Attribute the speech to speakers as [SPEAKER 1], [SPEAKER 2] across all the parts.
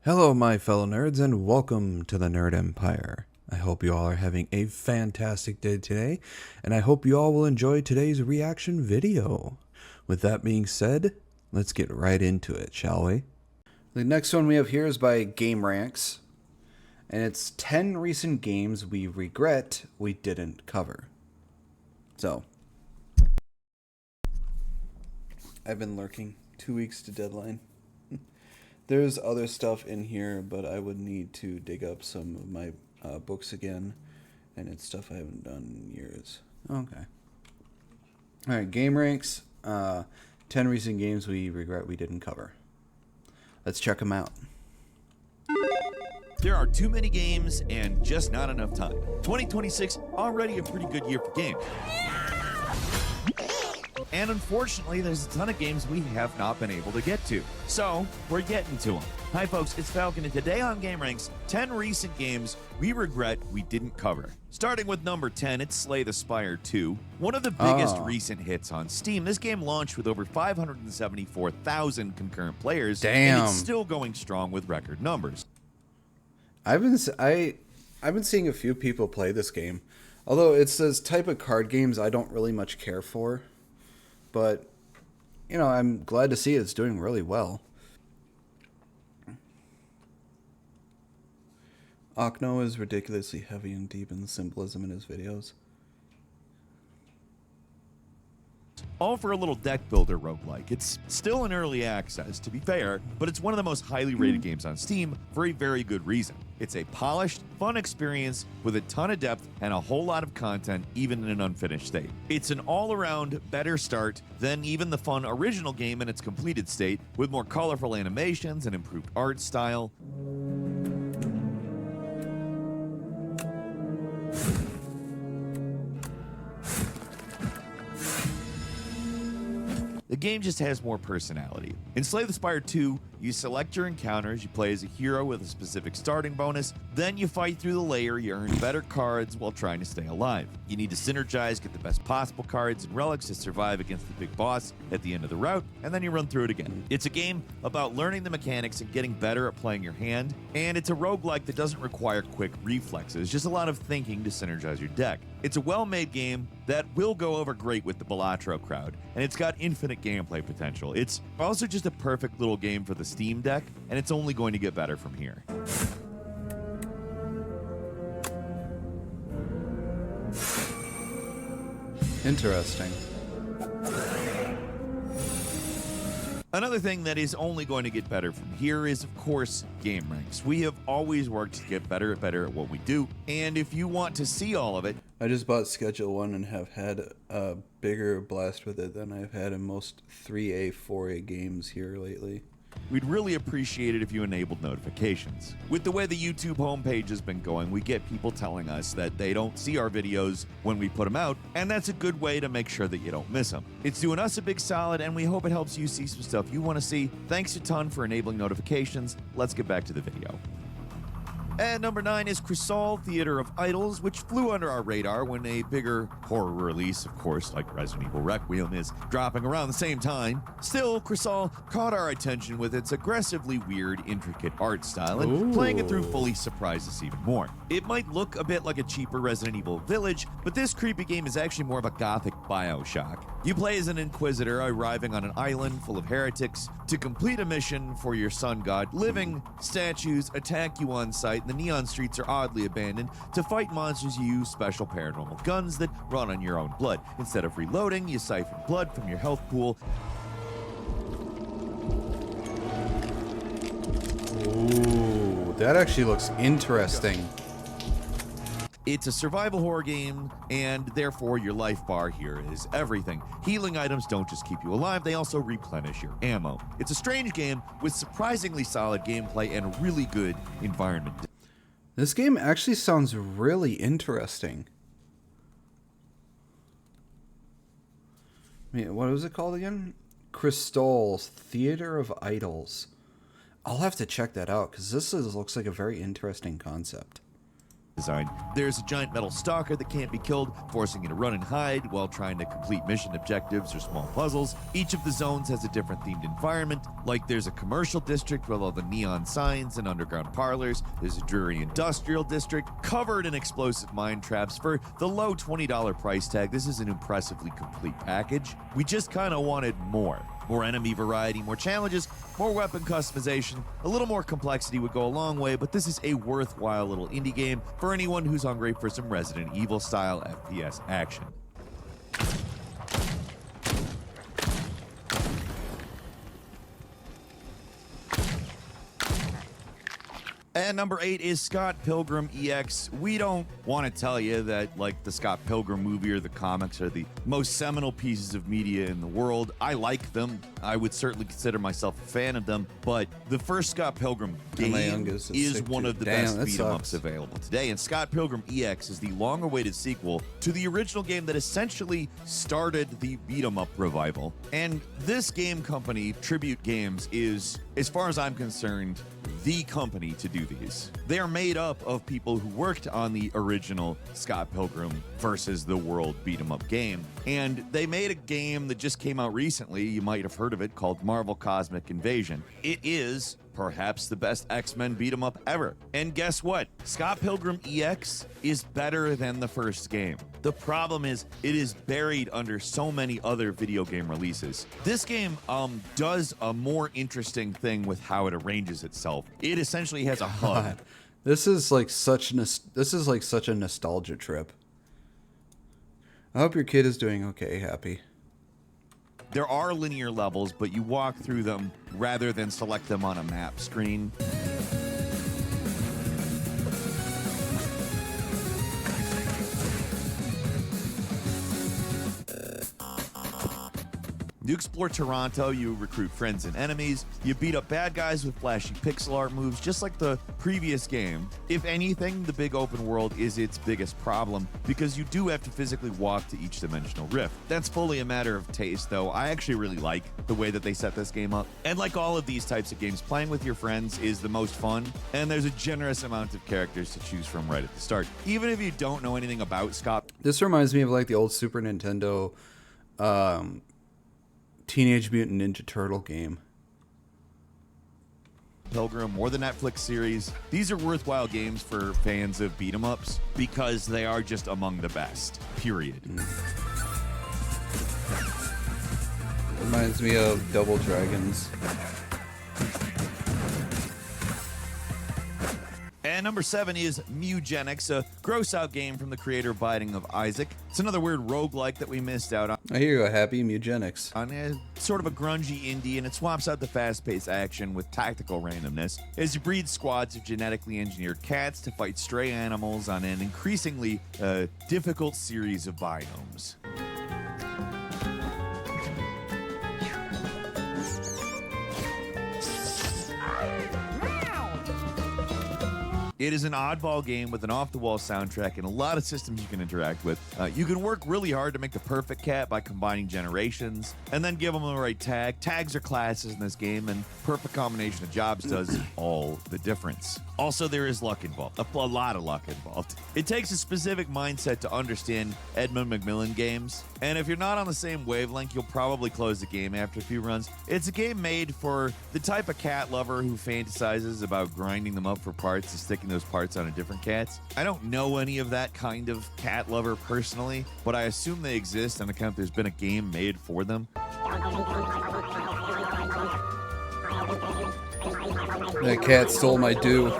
[SPEAKER 1] Hello, my fellow nerds, and welcome to the Nerd Empire. I hope you all are having a fantastic day today, and I hope you all will enjoy today's reaction video. With that being said, let's get right into it, shall we? The next one we have here is by Game Ranks, and it's 10 recent games we regret we didn't cover. So, I've been lurking 2 weeks to deadline. There's other stuff in here, but I would need to dig up some of my books again, and it's stuff I haven't done in years. Okay. Alright, Game Ranks, 10 recent games we regret we didn't cover. Let's check them out.
[SPEAKER 2] There are too many games and just not enough time. 2026, already a pretty good year for games. And unfortunately, there's a ton of games we have not been able to get to. So, we're getting to them. Hi folks, it's Falcon, and today on Game Ranks, 10 recent games we regret we didn't cover. Starting with number 10, it's Slay the Spire 2. One of the biggest recent hits on Steam. This game launched with over 574,000 concurrent players.
[SPEAKER 1] Damn.
[SPEAKER 2] And it's still going strong with record numbers.
[SPEAKER 1] I've been seeing a few people play this game. Although it's this type of card games I don't really much care for. But, you know, I'm glad to see it's doing really well. Okno is ridiculously heavy and deep in the symbolism in his videos.
[SPEAKER 2] All for a little deck builder roguelike. It's still in early access, to be fair, but it's one of the most highly rated games on Steam for a very good reason. It's a polished, fun experience with a ton of depth and a whole lot of content, even in an unfinished state. It's an all-around better start than even the fun original game in its completed state, with more colorful animations and improved art style. The game just has more personality. In Slay the Spire 2, you select your encounters, you play as a hero with a specific starting bonus, then you fight through the layer, you earn better cards while trying to stay alive. You need to synergize, get the best possible cards and relics to survive against the big boss at the end of the route, and then you run through it again. It's a game about learning the mechanics and getting better at playing your hand, and it's a roguelike that doesn't require quick reflexes, just a lot of thinking to synergize your deck. It's a well-made game that will go over great with the Balatro crowd, and it's got infinite gameplay potential. It's also just a perfect little game for the Steam Deck, and it's only going to get better from here.
[SPEAKER 1] Interesting.
[SPEAKER 2] Another thing that is only going to get better from here is, of course, Game Ranks. We have always worked to get better at what we do, and if you want to see all of it,
[SPEAKER 1] I just bought Schedule 1 and have had a bigger blast with it than I've had in most 3A, 4A games here lately.
[SPEAKER 2] we'd really appreciate it if you enabled notifications. With the way the YouTube homepage has been going, we get people telling us that they don't see our videos when we put them out, and that's a good way to make sure that you don't miss them. It's doing us a big solid, and we hope it helps you see some stuff you want to see. Thanks a ton for enabling notifications. Let's get back to the video. And number 9 is Chrysal Theater of Idols, which flew under our radar when a bigger horror release, of course, like Resident Evil Requiem, is dropping around the same time. Still, Chrysal caught our attention with its aggressively weird, intricate art style, and playing it through fully surprised us even more. It might look a bit like a cheaper Resident Evil Village, but this creepy game is actually more of a gothic Bioshock. You play as an Inquisitor arriving on an island full of heretics to complete a mission for your sun god. Living statues attack you on sight, and the neon streets are oddly abandoned. To fight monsters, you use special paranormal guns that run on your own blood. Instead of reloading, you siphon blood from your health pool.
[SPEAKER 1] Ooh, that actually looks interesting.
[SPEAKER 2] It's a survival horror game, and therefore your life bar here is everything. Healing items don't just keep you alive, they also replenish your ammo. It's a strange game with surprisingly solid gameplay and really good environment.
[SPEAKER 1] This game actually sounds really interesting. I mean, what was it called again? Chrysal Theater of Idols. I'll have to check that out because looks like a very interesting concept.
[SPEAKER 2] design. There's a giant metal stalker that can't be killed, forcing you to run and hide while trying to complete mission objectives or small puzzles. Each of the zones has a different themed environment, like there's a commercial district with all the neon signs and underground parlors. There's a dreary industrial district covered in explosive mine traps. For the low $20 price tag, this is an impressively complete package. We just kind of wanted more. More enemy variety, more challenges, more weapon customization. A little more complexity would go a long way, but this is a worthwhile little indie game for anyone who's hungry for some Resident Evil style FPS action. And number 8 is Scott Pilgrim EX. We don't want to tell you that, like, the Scott Pilgrim movie or the comics are the most seminal pieces of media in the world. I like them. I would certainly consider myself a fan of them. But the first Scott Pilgrim game is one of the best beat-em-ups available today. And Scott Pilgrim EX is the long-awaited sequel to the original game that essentially started the beat-em-up revival. And this game company, Tribute Games, is, as far as I'm concerned, the company to do these. They are made up of people who worked on the original Scott Pilgrim versus the World beat 'em up game. And they made a game that just came out recently, you might have heard of it, called Marvel Cosmic Invasion. It is perhaps the best X-Men beat 'em up ever. And guess what? Scott Pilgrim EX is better than the first game. The problem is it is buried under so many other video game releases. This game does a more interesting thing with how it arranges itself. It essentially has a hub.
[SPEAKER 1] This is like such a nostalgia trip. I hope your kid is doing okay, Happy.
[SPEAKER 2] There are linear levels, but you walk through them rather than select them on a map screen. You explore Toronto, you recruit friends and enemies, you beat up bad guys with flashy pixel art moves, just like the previous game. If anything, the big open world is its biggest problem, because you do have to physically walk to each dimensional rift. That's fully a matter of taste, though. I actually really like the way that they set this game up. And like all of these types of games, playing with your friends is the most fun, and there's a generous amount of characters to choose from right at the start. Even if you don't know anything about Scott.
[SPEAKER 1] This reminds me of like the old Super Nintendo Teenage Mutant Ninja Turtle game.
[SPEAKER 2] Pilgrim or the Netflix series, these are worthwhile games for fans of beat 'em ups because they are just among the best, period.
[SPEAKER 1] Reminds me of Double Dragons.
[SPEAKER 2] And number 7 is Mugenics, a gross-out game from the creator of Binding of Isaac. It's another weird roguelike that we missed out on.
[SPEAKER 1] Here you go, Happy. Mugenics.
[SPEAKER 2] On a sort of a grungy indie, and it swaps out the fast-paced action with tactical randomness as you breed squads of genetically engineered cats to fight stray animals on an increasingly difficult series of biomes. It is an oddball game with an off-the-wall soundtrack and a lot of systems you can interact with. You can work really hard to make the perfect cat by combining generations and then give them the right tag. Tags are classes in this game, and perfect combination of jobs does all the difference. Also, there is luck involved, a lot of luck involved. It takes a specific mindset to understand Edmund Macmillan games, and if you're not on the same wavelength, you'll probably close the game after a few runs. It's a game made for the type of cat lover who fantasizes about grinding them up for parts and sticking those parts onto different cats. I don't know any of that kind of cat lover personally, but I assume they exist on account there's been a game made for them.
[SPEAKER 1] That cat stole my dew.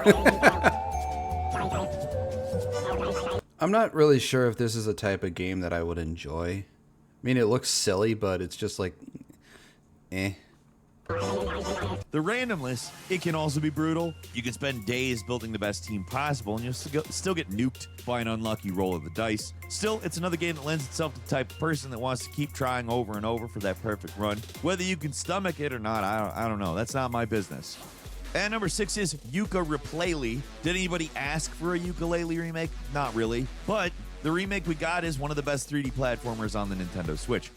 [SPEAKER 1] I'm not really sure if this is a type of game that I would enjoy. I mean, it looks silly, but it's just like, eh.
[SPEAKER 2] The randomness, it can also be brutal. You can spend days building the best team possible, and you'll still get nuked by an unlucky roll of the dice. Still, it's another game that lends itself to the type of person that wants to keep trying over and over for that perfect run. Whether you can stomach it or not, I don't know. That's not my business. And number 6 is Yooka-Replay-Ly. Did anybody ask for a ukulele remake? Not really. But the remake we got is one of the best 3D platformers on the Nintendo Switch.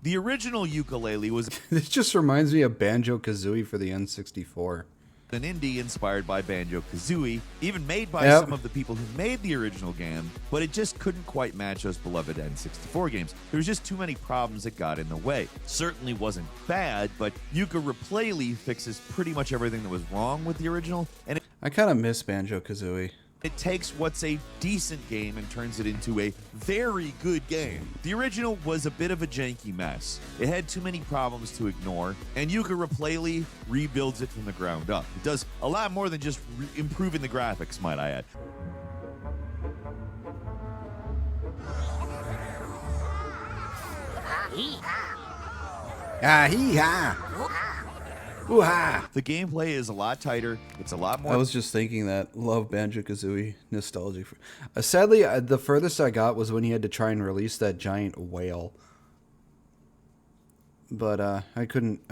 [SPEAKER 2] The original ukulele was
[SPEAKER 1] This just reminds me of Banjo-Kazooie for the N64.
[SPEAKER 2] an indie inspired by Banjo-Kazooie, even made by
[SPEAKER 1] Yep.
[SPEAKER 2] some of the people who made the original game, but it just couldn't quite match those beloved N64 games. There was just too many problems that got in the way. Certainly wasn't bad, but Yooka-Replay fixes pretty much everything that was wrong with the original, and
[SPEAKER 1] I kind of miss Banjo-Kazooie.
[SPEAKER 2] it takes what's a decent game and turns it into a very good game. The original was a bit of a janky mess. It had too many problems to ignore, and Yooka-Replay rebuilds it from the ground up. It does a lot more than just improving the graphics, might I add.
[SPEAKER 1] Ah, hee-ha! Ooh-ha!
[SPEAKER 2] The gameplay is a lot tighter. It's a lot more.
[SPEAKER 1] I was just thinking that. Love Banjo-Kazooie nostalgia. Sadly, the furthest I got was when he had to try and release that giant whale. But I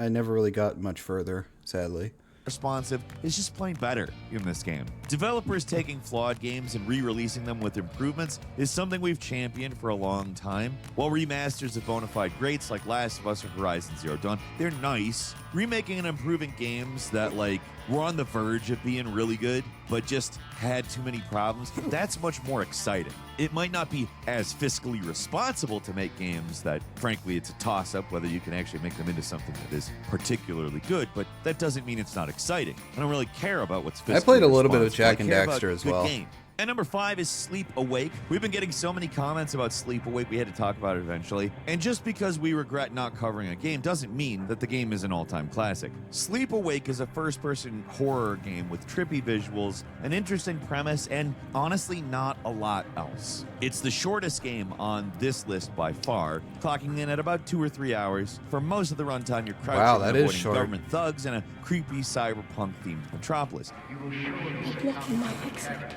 [SPEAKER 1] never really got much further, sadly.
[SPEAKER 2] responsive is just plain better in this game. Developers taking flawed games and re-releasing them with improvements is something we've championed for a long time. While remasters of bona fide greats like Last of Us or Horizon Zero Dawn, they're nice. Remaking and improving games that were on the verge of being really good, but just had too many problems, that's much more exciting. It might not be as fiscally responsible to make games that, frankly, it's a toss-up whether you can actually make them into something that is particularly good, but that doesn't mean it's not exciting. I don't really care about what's fiscally
[SPEAKER 1] I played a little bit of
[SPEAKER 2] responsible.
[SPEAKER 1] Jak and
[SPEAKER 2] I care
[SPEAKER 1] Daxter
[SPEAKER 2] about
[SPEAKER 1] as
[SPEAKER 2] good
[SPEAKER 1] well.
[SPEAKER 2] game. And number 5 is Sleep Awake. We've been getting so many comments about Sleep Awake, we had to talk about it eventually. And just because we regret not covering a game doesn't mean that the game is an all-time classic. Sleep Awake is a first-person horror game with trippy visuals, an interesting premise, and honestly not a lot else. It's the shortest game on this list by far, clocking in at about 2 or 3 hours. For most of the runtime, you're crouching
[SPEAKER 1] Wow, that
[SPEAKER 2] and
[SPEAKER 1] is
[SPEAKER 2] avoiding
[SPEAKER 1] short.
[SPEAKER 2] government thugs in a creepy cyberpunk-themed metropolis.
[SPEAKER 3] They're blocking my exit.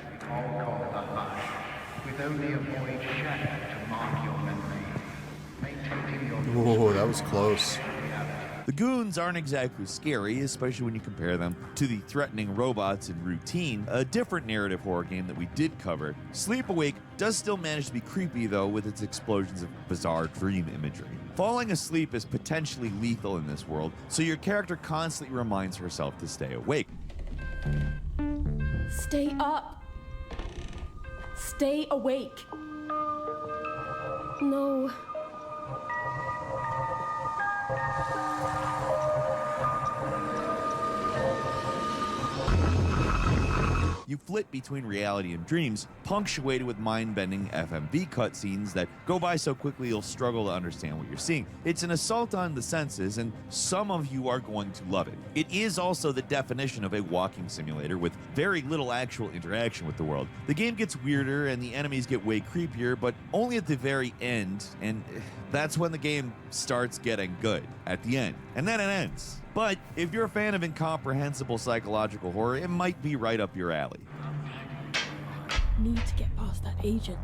[SPEAKER 4] With only a void shadow to mark your memory. Maintaining your
[SPEAKER 1] Whoa, that was close.
[SPEAKER 2] The goons aren't exactly scary, especially when you compare them to the threatening robots in Routine, a different narrative horror game that we did cover. Sleep Awake does still manage to be creepy, though, with its explosions of bizarre dream imagery. Falling asleep is potentially lethal in this world, so your character constantly reminds herself to stay awake.
[SPEAKER 3] Stay up. Stay awake. No.
[SPEAKER 2] You flit between reality and dreams, punctuated with mind-bending FMV cutscenes that go by so quickly you'll struggle to understand what you're seeing. It's an assault on the senses, and some of you are going to love it. It is also the definition of a walking simulator with very little actual interaction with the world. The game gets weirder and the enemies get way creepier, but only at the very end, and that's when the game starts getting good, at the end. And then it ends. But if you're a fan of incomprehensible psychological horror, it might be right up your alley.
[SPEAKER 3] Need to get past that agent.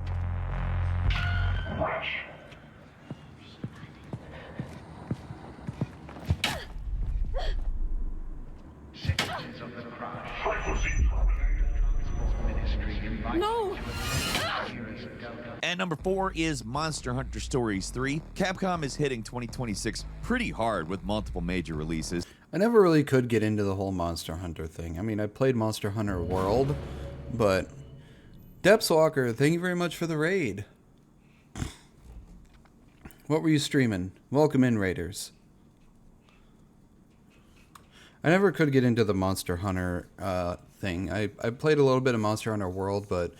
[SPEAKER 4] citizens of the crash. Transport Ministry invite
[SPEAKER 3] No!
[SPEAKER 4] heroes of Delta.
[SPEAKER 2] And number 4 is Monster Hunter Stories 3. Capcom is hitting 2026 pretty hard with multiple major releases.
[SPEAKER 1] I never really could get into the whole Monster Hunter thing. I mean, I played Monster Hunter World, but Depthswalker, thank you very much for the raid. What were you streaming? Welcome in, Raiders. I never could get into the Monster Hunter thing. I played a little bit of Monster Hunter World, but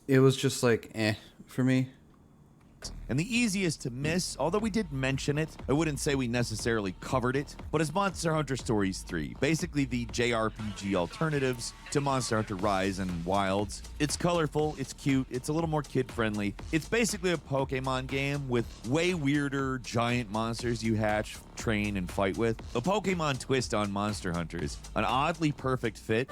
[SPEAKER 1] it was just for me.
[SPEAKER 2] And the easiest to miss, although we did mention it, I wouldn't say we necessarily covered it, but it's Monster Hunter Stories 3, basically the JRPG alternatives to Monster Hunter Rise and Wilds. It's colorful, it's cute, it's a little more kid-friendly. It's basically a Pokemon game with way weirder giant monsters you hatch, train, and fight with. The Pokemon twist on Monster Hunter is an oddly perfect fit.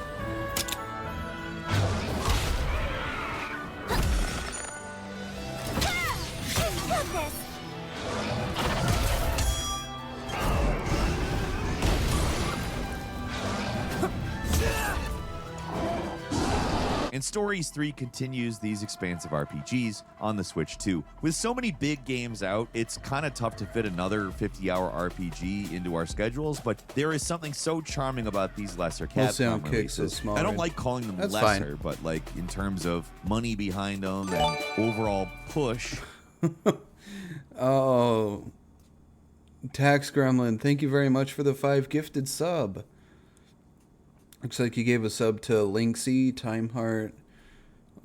[SPEAKER 2] And Stories 3 continues these expansive RPGs on the Switch too. With so many big games out, it's kind of tough to fit another 50-hour RPG into our schedules, but there is something so charming about these lesser Capcom releases. I don't like calling them
[SPEAKER 1] That's
[SPEAKER 2] lesser,
[SPEAKER 1] fine.
[SPEAKER 2] but like in terms of money behind them and overall push.
[SPEAKER 1] Oh, Tax Gremlin, thank you very much for the 5 gifted sub. Looks like you gave a sub to Linksy, Timeheart,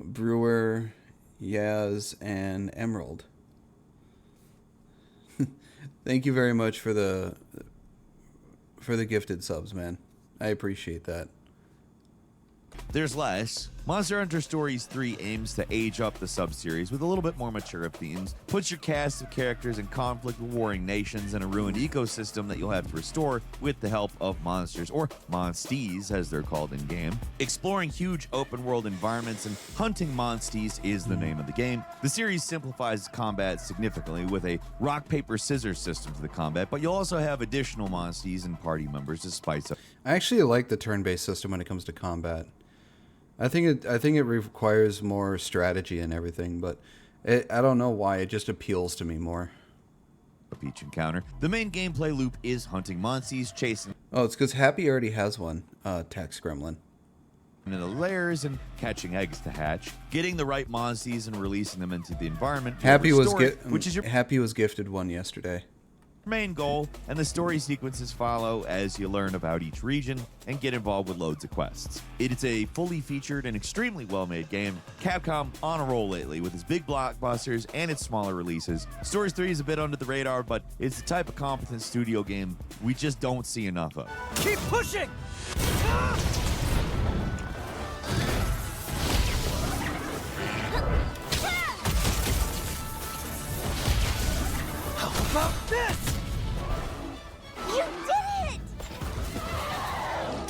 [SPEAKER 1] Brewer, Yaz, and Emerald. Thank you very much for the gifted subs, man. I appreciate that.
[SPEAKER 2] There's less. Monster Hunter Stories 3 aims to age up the sub-series with a little bit more mature themes, puts your cast of characters in conflict with warring nations and a ruined ecosystem that you'll have to restore with the help of monsters, or monsties as they're called in-game. Exploring huge open-world environments and hunting monsties is the name of the game. The series simplifies combat significantly with a rock-paper-scissors system to the combat, but you'll also have additional monsties and party members to spice up.
[SPEAKER 1] I actually like the turn-based system when it comes to combat. I think it requires more strategy and everything, but I don't know why, it just appeals to me more.
[SPEAKER 2] Each encounter. The main gameplay loop is hunting monsties, chasing
[SPEAKER 1] Oh, it's because Happy already has one, Tax Gremlin.
[SPEAKER 2] into the lairs and catching eggs to hatch, getting the right monsties and releasing them into the environment.
[SPEAKER 1] Happy was
[SPEAKER 2] which is your
[SPEAKER 1] Happy was gifted one yesterday.
[SPEAKER 2] main goal, and the story sequences follow as you learn about each region and get involved with loads of quests. It is a fully featured and extremely well-made game. Capcom on a roll lately with its big blockbusters and its smaller releases. Stories 3 is a bit under the radar, but it's the type of competent studio game we just don't see enough of.
[SPEAKER 5] Keep pushing! How about this?
[SPEAKER 6] You did it!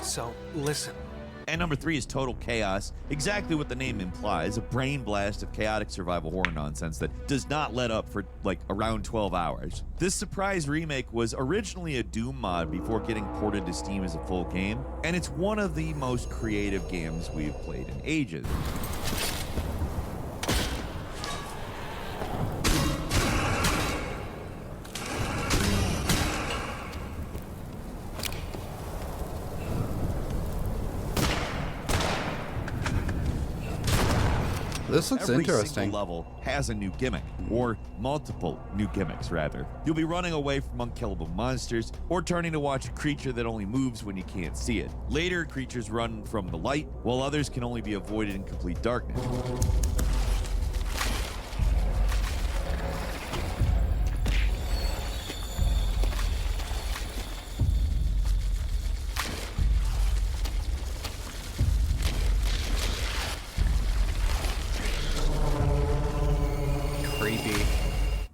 [SPEAKER 5] So, listen.
[SPEAKER 2] And number 3 is Total Chaos, exactly what the name implies, a brain blast of chaotic survival horror nonsense that does not let up for like around 12 hours. This surprise remake was originally a Doom mod before getting ported to Steam as a full game, and it's one of the most creative games we've played in ages.
[SPEAKER 1] This looks
[SPEAKER 2] Every
[SPEAKER 1] interesting.
[SPEAKER 2] single level has a new gimmick, or multiple new gimmicks, rather. You'll be running away from unkillable monsters, or turning to watch a creature that only moves when you can't see it. Later, creatures run from the light, while others can only be avoided in complete darkness.
[SPEAKER 1] Creepy.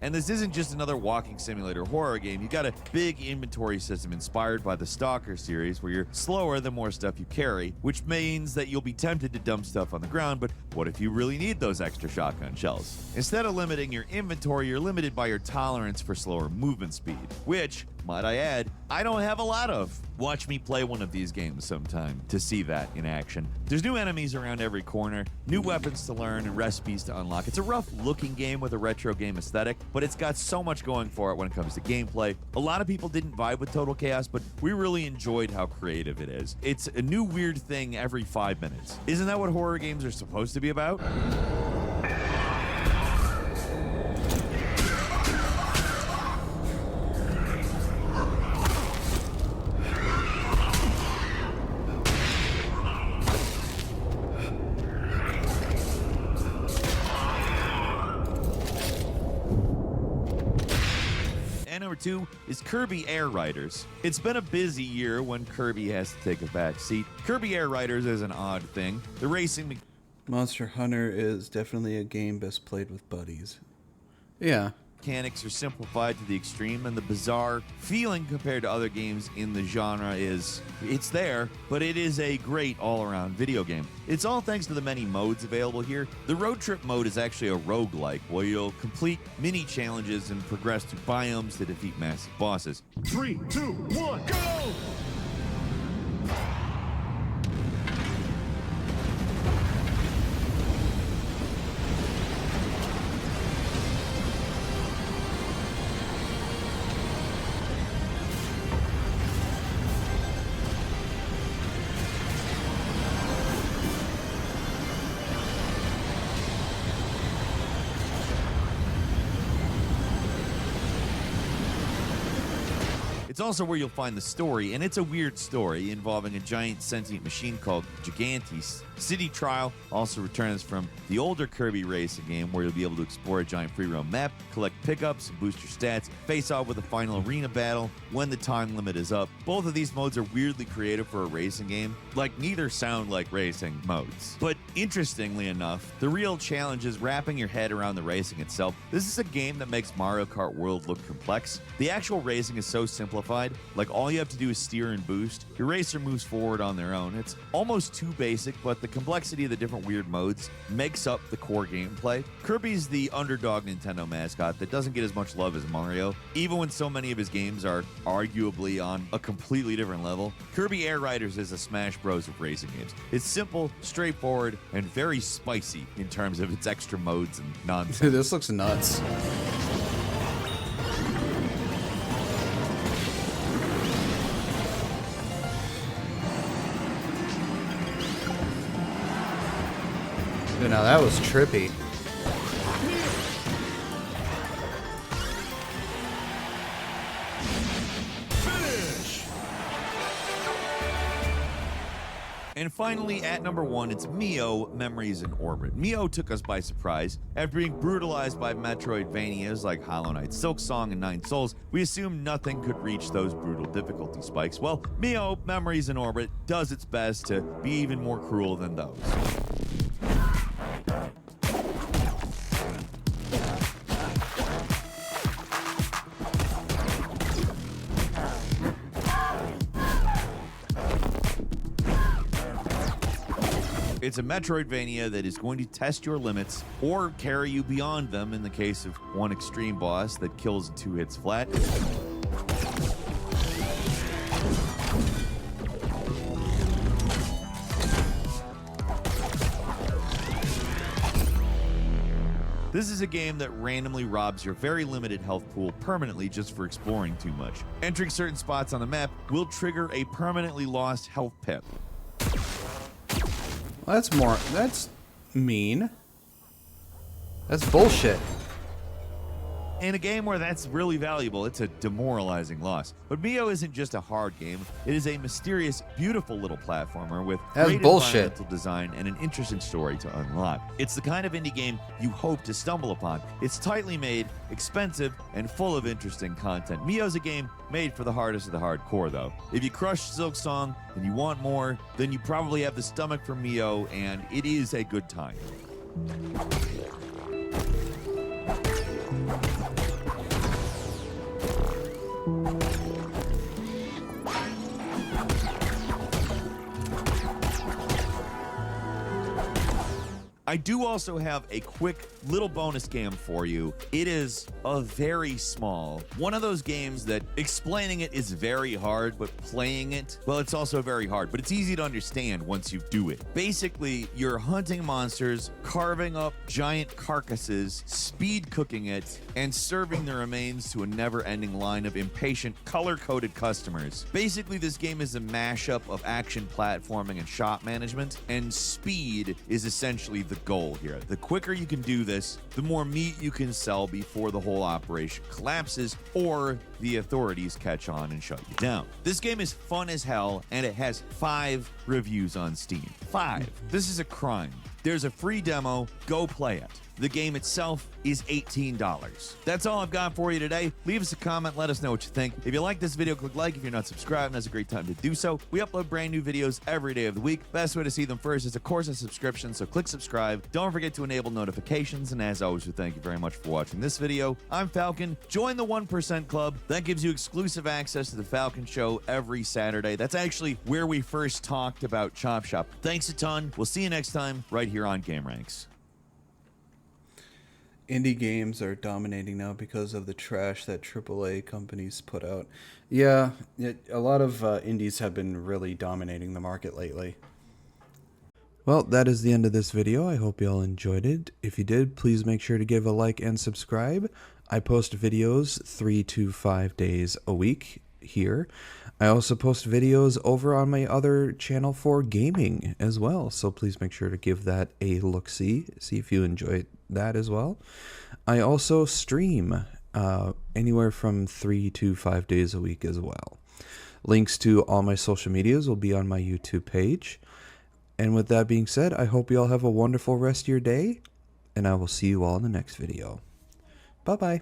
[SPEAKER 2] And this isn't just another walking simulator horror game. You got a big inventory system inspired by the Stalker series where you're slower the more stuff you carry, which means that you'll be tempted to dump stuff on the ground, but what if you really need those extra shotgun shells? Instead of limiting your inventory, you're limited by your tolerance for slower movement speed, which, might I add, I don't have a lot of. Watch me play one of these games sometime to see that in action. There's new enemies around every corner, new weapons to learn, and recipes to unlock. It's a rough-looking game with a retro game aesthetic, but it's got so much going for it when it comes to gameplay. A lot of people didn't vibe with Total Chaos, but we really enjoyed how creative it is. It's a new weird thing every 5 minutes. Isn't that what horror games are supposed to be about? Number 2 is Kirby Air Riders. It's been a busy year when Kirby has to take a back seat. Kirby Air Riders is an odd thing. The racing
[SPEAKER 1] Monster Hunter is definitely a game best played with buddies. Yeah.
[SPEAKER 2] mechanics are simplified to the extreme, and the bizarre feeling compared to other games in the genre it's there, but it is a great all-around video game. It's all thanks to the many modes available here. The road trip mode is actually a roguelike, where you'll complete mini challenges and progress through biomes to defeat massive bosses.
[SPEAKER 7] 3, 2, 1, go!
[SPEAKER 2] It's also where you'll find the story, and it's a weird story involving a giant sentient machine called Gigantes. City Trial also returns from the older Kirby racing game, where you'll be able to explore a giant free roam map, collect pickups, and boost your stats, face off with a final arena battle when the time limit is up. Both of these modes are weirdly creative for a racing game. Like, neither sound like racing modes. But interestingly enough, the real challenge is wrapping your head around the racing itself. This is a game that makes Mario Kart World look complex. The actual racing is so simplified, like all you have to do is steer and boost. Your racer moves forward on their own. It's almost too basic, but the complexity of the different weird modes makes up the core gameplay. Kirby's the underdog Nintendo mascot that doesn't get as much love as Mario, even when so many of his games are arguably on a completely different level. Kirby Air Riders is a Smash Bros. Of racing games. It's simple, straightforward, and very spicy in terms of its extra modes and nonsense.
[SPEAKER 1] Dude, this looks nuts. Dude, now that was trippy.
[SPEAKER 2] And finally, at number 1, it's Mio, Memories in Orbit. Mio took us by surprise. After being brutalized by Metroidvanias like Hollow Knight, Silksong, and Nine Souls, we assumed nothing could reach those brutal difficulty spikes. Well, Mio, Memories in Orbit does its best to be even more cruel than those. It's a Metroidvania that is going to test your limits or carry you beyond them in the case of one extreme boss that kills in 2 hits flat. This is a game that randomly robs your very limited health pool permanently just for exploring too much. Entering certain spots on the map will trigger a permanently lost health pip.
[SPEAKER 1] That's mean. That's bullshit.
[SPEAKER 2] In a game where that's really valuable, it's a demoralizing loss. But Mio isn't just a hard game. It is a mysterious, beautiful little platformer with
[SPEAKER 1] That's
[SPEAKER 2] great
[SPEAKER 1] bullshit.
[SPEAKER 2] environmental design and an interesting story to unlock. It's the kind of indie game you hope to stumble upon. It's tightly made, expensive, and full of interesting content. Mio's a game made for the hardest of the hardcore, though. If you crush Silksong and you want more, then you probably have the stomach for Mio, and it is a good time. I do also have a quick little bonus game for you. It is a very small, one of those games that explaining it is very hard, but playing it, well, it's also very hard, but it's easy to understand once you do it. Basically, you're hunting monsters, carving up giant carcasses, speed cooking it, and serving the remains to a never-ending line of impatient, color-coded customers. Basically, this game is a mashup of action platforming and shop management, and speed is essentially the goal here. The quicker you can do this, the more meat you can sell before the whole operation collapses or the authorities catch on and shut you down. This game is fun as hell, and it has 5 reviews on Steam. 5. This is a crime. There's a free demo. Go play it. The game itself is $18. That's all I've got for you today. Leave us a comment. Let us know what you think. If you like this video, click like. If you're not subscribed, now's a great time to do so. We upload brand new videos every day of the week. Best way to see them first is, of course, a subscription, so click subscribe. Don't forget to enable notifications, and as always, we thank you very much for watching this video. I'm Falcon. Join the 1% Club. That gives you exclusive access to the Falcon Show every Saturday. That's actually where we first talked about Chop Shop. Thanks a ton. We'll see you next time right here on Game Ranks.
[SPEAKER 1] Indie games are dominating now because of the trash that AAA companies put out. Yeah, a lot of indies have been really dominating the market lately. Well, that is the end of this video. I hope you all enjoyed it. If you did, please make sure to give a like and subscribe. I post videos 3 to 5 days a week here. I also post videos over on my other channel for gaming as well, so please make sure to give that a look-see, see if you enjoy that as well. I also stream anywhere from 3 to 5 days a week as well. Links to all my social medias will be on my YouTube page. And with that being said, I hope you all have a wonderful rest of your day, and I will see you all in the next video. Bye-bye.